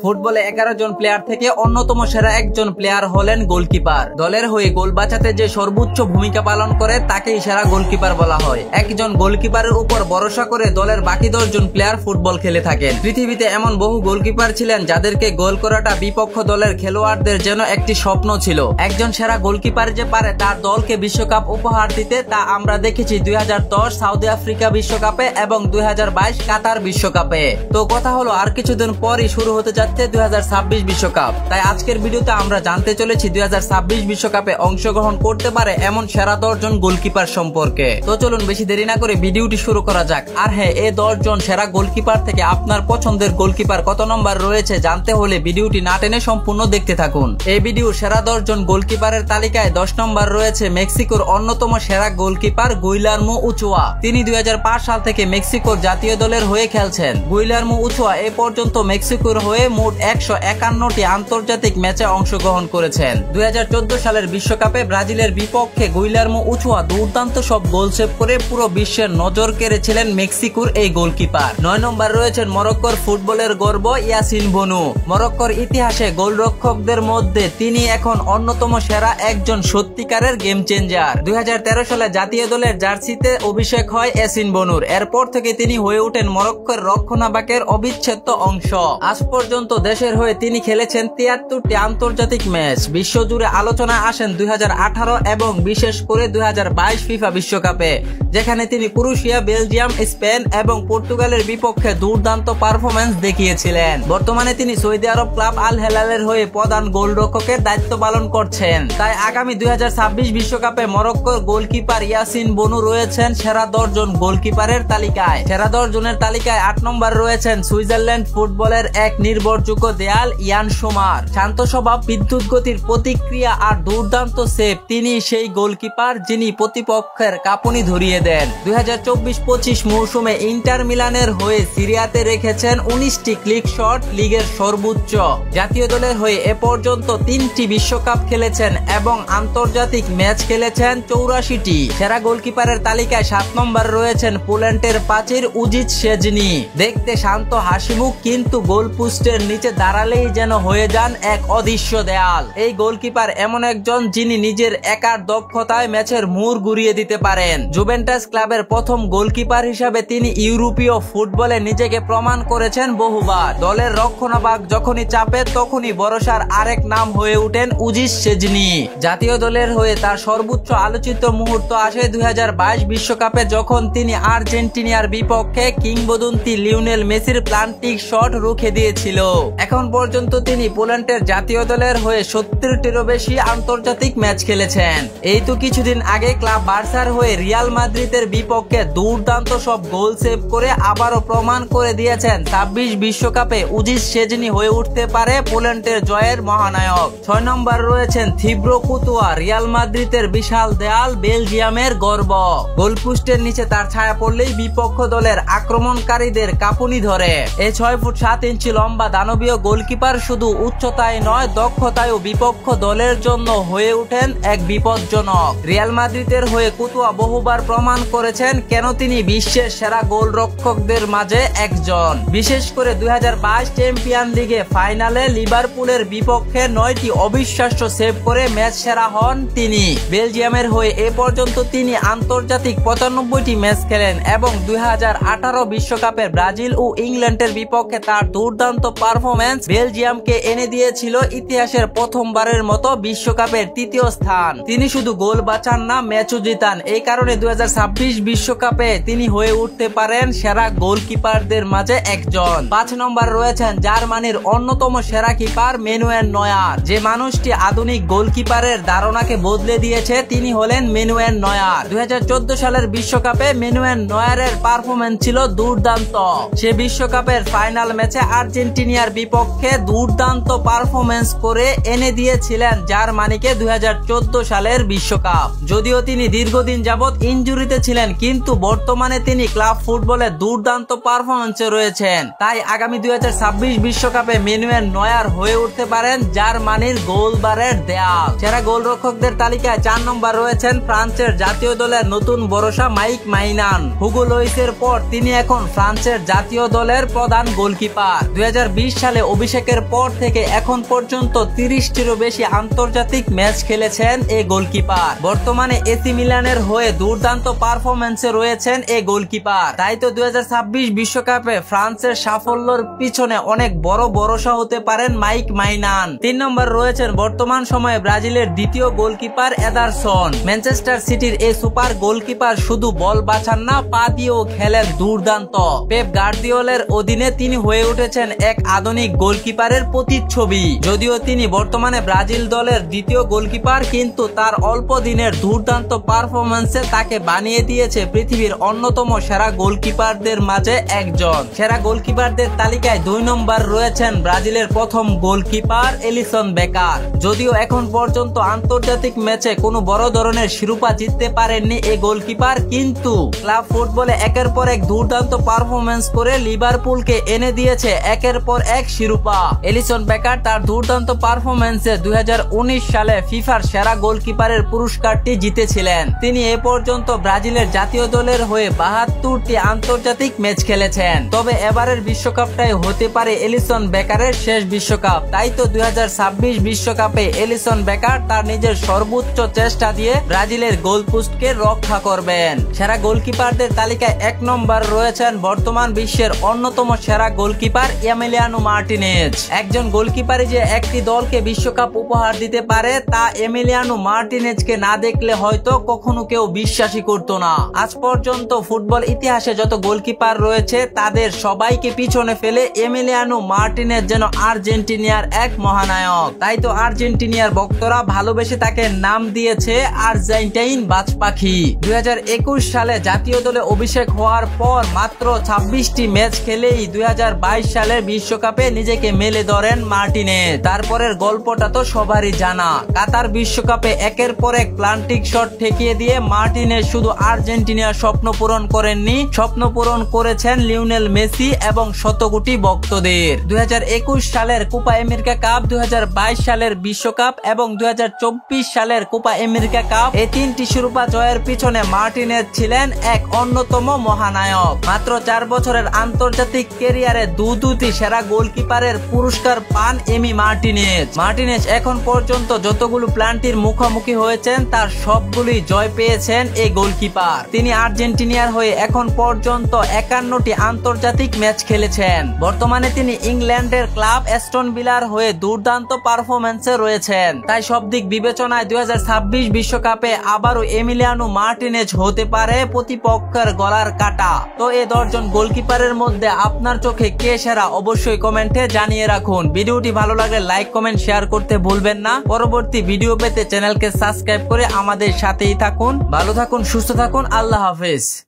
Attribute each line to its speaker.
Speaker 1: ফুটবলে 11 জন প্লেয়ার থেকে অন্যতম সেরা একজন প্লেয়ার হলেন গোলকিপার। দলের হয়ে গোল বাঁচাতে যে সর্বোচ্চ ভূমিকা পালন করে তাকেই সেরা গোলকিপার বলা হয়। একজন গোলকিপারের উপর ভরসা করে দলের বাকি 10 জন প্লেয়ার ফুটবল খেলে থাকেন। পৃথিবীতে এমন বহু গোলকিপার ছিলেন যাদেরকে গোল করাটা বিপক্ষ দলের খেলোয়াড়দের যেন একটি স্বপ্ন ছিল। একজন সেরা গোলকিপার যে পারে তার দলকে বিশ্বকাপ উপহার দিতে তা আমরা দেখেছি 2010 সাউথ আফ্রিকা বিশ্বকাপে এবং 2022 কাতার বিশ্বকাপে। তো কথা হলো আর কিছুদিন পরই শুরু হতে যাচ্ছে 2026 বিশ্বকাপ। তাই আজকের ভিডিওতে আমরা জানতে চলেছি 2026 বিশ্বকাপে অংশগ্রহণ করতে পারে এমন সেরা 10 জন গোলকিপার সম্পর্কে। তো চলুন বেশি দেরি না করে ভিডিওটি শুরু করা যাক। আর হ্যাঁ, এই 10 জন সেরা গোলকিপার থেকে আপনার পছন্দের গোলকিপার কত নম্বর রয়েছে জানতে হলে ভিডিওটি না টেনে সম্পূর্ণ দেখতে থাকুন। এই ভিডিও সেরা 10 জন গোলকিপারের তালিকায় 10 নম্বর রয়েছে মেক্সিকোর অন্যতম সেরা গোলকিপার গুইলার্মো উচোয়া। তিনি 2005 সাল থেকে মেক্সিকোর জাতীয় দলের হয়ে খেলছেন। গুইলার্মো উচোয়া এ পর্যন্ত মেক্সিকোর হয়ে মোট 151টি আন্তর্জাতিক ম্যাচে অংশগ্রহণ করেছেন। 2014 সালের বিশ্বকাপে ব্রাজিলের বিপক্ষে গুইলার্মো উচোয়া দুর্দান্ত সব গোল সেভ করে পুরো বিশ্বের নজর কেড়েছিলেন মেক্সিকোর এই গোলকিপার। 9 নম্বর রয়েছেন মরক্কোর ফুটবলের গর্ব ইয়াসিন বনু। মরক্কোর ইতিহাসে গোলরক্ষকদের মধ্যে তিনি এখন অন্যতম সেরা একজন সত্যিকারের গেম চেঞ্জার। 2013 সালে জাতীয় দলের জার্সিতে অভিষেক হয় ইয়াসিন বনুর। এরপর থেকে তিনি হয়ে ওঠেন মরক্কোর রক্ষণভাগের অবিচ্ছেদ্য অংশ। আজ পর্যন্ত দেশের হয়ে তিনি খেলেছেন 73টি আন্তর্জাতিক ম্যাচ। বিশ্বজুড়ে আলোচনায় আসেন 2018 এবং বিশেষ করে 2022 ফিফা বিশ্বকাপে, যেখানে তিনি ক্রোয়েশিয়া, বেলজিয়াম, স্পেন এবং পর্তুগালের বিপক্ষে দুর্দান্ত পারফরম্যান্স দেখিয়েছিলেন। বর্তমানে তিনি সৌদি আরব ক্লাব আল হেলালের হয়ে প্রধান গোলরক্ষকের দায়িত্ব পালন করছেন। তাই আগামী 2026 বিশ্বকাপে মরক্কোর গোলকিপার ইয়াসিন বনু রয়েছেন সেরা 10 জন গোলকিপারের তালিকায়। সেরা 10 জনের তালিকায় 8 নম্বর রয়েছেন সুইজারল্যান্ড ফুটবলের এক নির্ভরযোগ্য দেয়াল ইয়ান সোমার। শান্ত স্বভাব, বিদ্যুৎ গতির প্রতিক্রিয়া আর দুর্দান্ত সেভ, তিনি সেই গোলকিপার যিনি প্রতিপক্ষের কাঁপুনি ধরিয়ে দেন। 2024-25 মৌসুমে ইন্টার মিলানের হয়ে সিরিয়াতে রেখেছেন 19টি ক্লিক শট, লিগের সর্বোচ্চ। জাতীয় দলের হয়ে এ পর্যন্ত 3টি বিশ্বকাপ খেলেছেন এবং আন্তর্জাতিক ম্যাচ খেলেছেন 84টি। সেরা গোলকিপারের তালিকায় 7 নম্বর রয়েছেন পোল্যান্ডের প্রাচীর উজিচ শেজনি। দেখতে শান্ত হাসিমুখ, কিন্তু গোল পোস্টের নিচে দাঁড়ালেই যেন হয়ে যান এক অদৃশ্য দেয়াল। এই গোলকিপার এমন একজন যিনি নিজের একার দক্ষতায় ম্যাচের মোড় ঘুরিয়ে দিতে পারেন। জুভেন্টাস ক্লাবের প্রথম গোলকিপার হিসাবে তিনি ইউরোপীয় ফুটবলে নিজেকে প্রমাণ করেছেন বহুবার। দলের রক্ষণভাগ যখনই চাপে তখনই ভরসার আরেক নাম হয়ে ওঠেন উজিচ শেজনি। জাতীয় দলের হয়ে তার সর্বোচ্চ আলোচিত মুহূর্ত আসে 2022 বিশ্বকাপে, যখন তিনি আর্জেন্টিনার বিপক্ষে কিংবদন্তি লিওনেল মেসির প্লান্টিক শট রুখে দিয়েছিল। এখন পর্যন্ত তিনি পোল্যান্ডের জাতীয় দলের হয়ে 70টিরও বেশি আন্তর্জাতিক ম্যাচ খেলেছেন। এই তো কিছুদিন আগে ক্লাব বার্সার হয়ে রিয়াল মাদ্রিদের বিপক্ষে দুর্দান্ত সব গোল সেভ করে আবারও প্রমাণ করে দিয়েছেন 26 বিশ্বকাপে উজিচ শেজনি হয়ে উঠতে পারে পোল্যান্ডের জয়ের মহানায়ক। 6 নম্বর রয়েছেন থিব্রো কুতুয়া। রিয়াল মাদ্রিদের বিশাল দেয়াল, বেলজিয়ামের গর্ব। গোলপোস্টের নিচে তার ছায়া পড়লেই বিপক্ষ দলের আক্রমণকারীদের কাঁপুনি ধরে। এই 6 ফুট 7 ইঞ্চি লম্বা দানবীয় গোলকিপার শুধু উচ্চতায় নয়, দক্ষতায়ও বিপক্ষ দলের জন্য হয়ে ওঠেন এক বিপজ্জনক। রিয়াল মাদ্রিদের হয়ে কুতুয়া বহুবার প্রমাণ করেছেন কেন তিনি বিশ্বের সেরা গোলরক্ষকদের মাঝে একজন। বিশেষ করে 2022 চ্যাম্পিয়ন লিগে ফাইনালে লিভারপুলের বিপক্ষে 9টি অবিশ্বাস্য সেভ করে ম্যাচ সেরা হন তিনি। বেলজিয়ামের হয়ে এ পর্যন্ত তিনি আন্তর্জাতিক 95টি ম্যাচ খেলেন এবং 2018 বিশ্বকাপে ব্রাজিল ও ইংল্যান্ডের বিপক্ষে তার দুর্দান্ত পারফরম্যান্স বেলজিয়ামকে এনে দিয়েছিল ইতিহাসের প্রথমবারের মতো বিশ্বকাপের 3য় স্থান। তিনি শুধু গোল বাঁচান না, ম্যাচও জিতান। এই কারণে 2026 বিশ্বকাপে তিনি হয়ে উঠতে পারেন সেরা গোলকিপারদের মাঝে একজন। 5 নম্বর রয়েছেন জার্মানির অন্যতম সেরা কিপার ম্যানুয়েল নয়ার। যে মানুষটি আধুনিক গোলকিপারের ধারণাকে বদলে দিয়েছে তিনি হলেন ম্যানুয়েল নয়ার। 2014 সালের বিশ্বকাপে ম্যানুয়েল নয়ারের পারফরম্যান্স ছিল দুর্দান্ত। সে বিশ্বকাপের ফাইনাল ম্যাচে আর্জেন্টিনার বিপক্ষে দুর্দান্ত পারফরম্যান্স করে এনে দিয়েছিলেন জার্মানিকে 2014 সালের বিশ্বকাপ। যদিও তিনি দীর্ঘদিন যাবৎ ইনজুরিতে ছিলেন, কিন্তু বর্তমানে তিনি ক্লাব ফুটবলে দুর্দান্ত পারফরম্যান্সে রয়েছেন। তাই আগামী 2026 বিশ্বকাপে ম্যানুয়েল নয়ার হয়ে উঠতে পারেন জার্মানির গোলবারের দেয়াল। সেরা গোলরক্ষকদের তালিকায় 4 নম্বর রয়েছেন ফ্রান্সের জাতীয় দলের নতুন ভরসা মাইক মাইনান। হুগো লরিসের পর তিনি এখন ফ্রান্সের জাতীয় দলের প্রধান গোলকিপার। 2020 সালে অভিষেকের পর থেকে এখন পর্যন্ত 30টিরও বেশি আন্তর্জাতিক ম্যাচ খেলেছেন এই গোলকিপার। বর্তমানে এসি মিলানের হয়ে দুর্দান্ত পারফরম্যান্সে রয়েছেন এই গোলকিপার। তাই তো 2026 বিশ্বকাপে ফ্রান্সের সাফল্যের পিছনে অনেক বড় ভরসা হতে পারেন মাইক মাইনান। 3 নম্বর রয়েছেন বর্তমান সময়ে ব্রাজিলের দ্বিতীয় গোলকিপার এদারসন। ম্যানচেস্টার সিটির এই সুপার গোলকিপার শুধু বল বাঁচান না, পা দিয়েও খেলেন দুর্দান্ত। পেপ গার্দিওলার অধীনে তিনি হয়ে উঠেছেন এক আধুনিক গোলকিপারের প্রতিচ্ছবি। যদিও তিনি বর্তমানে ব্রাজিল দলের দ্বিতীয় গোলকিপার, কিন্তু তার অল্প দিনের দুর্দান্ত পারফরম্যান্সে তাকে বানিয়ে দিয়েছে পৃথিবীর অন্যতম সেরা গোলকিপারদের মাঝে একজন। সেরা গোলকিপারদের তালিকায় 2 নম্বর রয়েছেন ব্রাজিলের প্রথম গোলকিপার এলিসন বেকার। যদিও এখন পর্যন্ত আন্তর্জাতিক ম্যাচে কোনো বড় ধরনের শিরোপা জিততে পারেননি এই গোলকিপার, কিন্তু ক্লাব ফুটবলে একের পর এক দুর্দান্ত পারফরম্যান্স করে লিভারপুলকে এনে দিয়েছে একের পর এক শিরোপা। এলিসন বেকার তার দুর্দান্ত পারফরম্যান্সে 2019 সালে ফিফার সেরা গোলকিপারের পুরস্কারটি জিতেছিলেন। তিনি এ পর্যন্ত ব্রাজিলের জাতীয় দলের হয়ে 72টি আন্তর্জাতিক ম্যাচ খেলেছেন। তবে এবারের বিশ্বকাপটাই হতে পারে এলিসন বেকারের শেষ বিশ্বকাপ। তাই তো 2026 বিশ্বকাপে এলিসন বেকার তার নিজের সর্বোচ্চ চেষ্টা দিয়ে ব্রাজিলের গোলপোস্টকে রক্ষা করবেন। সেরা গোলকিপারদের তালিকায় 1 নম্বর রয়েছেন বর্তমান বিশ্বের অন্যতম সেরা গোলকিপার এমিলিয়ানো মার্টিনেজ। একজন গোলকিপারই যে একটি দলকে বিশ্বকাপ উপহার দিতে পারে তা এমিলিয়ানো মার্টিনেজকে না দেখলে হয়তো কখনো কেউ বিশ্বাসই করতো না। আজ পর্যন্ত ফুটবল ইতিহাসে যত গোলকিপার রয়েছে তাদের সবাইকে পিছনে ফেলে এমিলিয়ানো মার্টিনেজ যেন আর্জেন্টিনার এক মহানায়ক। তাই তো আর্জেন্টিনার ভক্তরা ভালোবেসে তাকে নাম দিয়েছে আর্জেন্টাইন বাজ পাখি। 2021 সালে জাতীয় দলে অভিষেক হওয়ার পর মাত্র 26টি ম্যাচ খেলেই 2022 সালের বিশ্বকাপে নিজেকে মেলে ধরেন মার্টিনেজ। তারপরের গল্পটা তো সবারই জানা। কাতার বিশ্বকাপে একের পর এক প্লান্টিক শট ঠেকিয়ে দিয়ে মার্টিনেজ শুধু আর্জেন্টিনার স্বপ্ন পূরণ করেননি, স্বপ্ন পূরণ করেছেন লিওনেল মেসি এবং শত কোটি ভক্তদের। 2021 সালের কোপা আমেরিকা কাপ, 2022 সালের বিশ্বকাপ এবং 2024 সালের কোপা আমেরিকা কাপ, এই 3টি শিরোপা জয়ের পিছনে মার্টিনেজ ছিলেন এক অন্যতম মহানায়ক। মাত্র 4 বছরের আন্তর্জাতিক ক্যারিয়ারে দুটি সেরা গোলকিপারের পুরস্কার পান এমি মার্টিনেজ। মার্টিনেজ এখন পর্যন্ত যতগুলো প্লান্টির মুখোমুখি হয়েছেন তার সবগুলোই জয় পেয়েছেন এই গোলকিপার। তিনি আর্জেন্টিনার হয়ে এখন পর্যন্ত 51টি আন্তর্জাতিক ম্যাচ খেলেছেন। বর্তমানে তিনি ইংল্যান্ডের ক্লাব অ্যাস্টন ভিলার হয়ে দুর্দান্ত পারফরম্যান্সে রয়েছেন। তাই সব দিক বিবেচনায় 2026 বিশ্বকাপে আবারও এমিলিয়ানো মার্টিনেজ হতে পারে প্রতিপক্ষের গলার কাটা। তো এই 10 জন গোলকিপারের মধ্যে আপনার চোখে কে সেরা অবশ্যই কমেন্টে জানিয়ে রাখুন। ভিডিওটি ভালো লাগলে লাইক, কমেন্ট, শেয়ার করতে ভুলবেন না। পরবর্তী ভিডিও পেতে চ্যানেলকে সাবস্ক্রাইব করে আমাদের সাথেই থাকুন। ভালো থাকুন, সুস্থ থাকুন, আল্লাহ হাফেজ।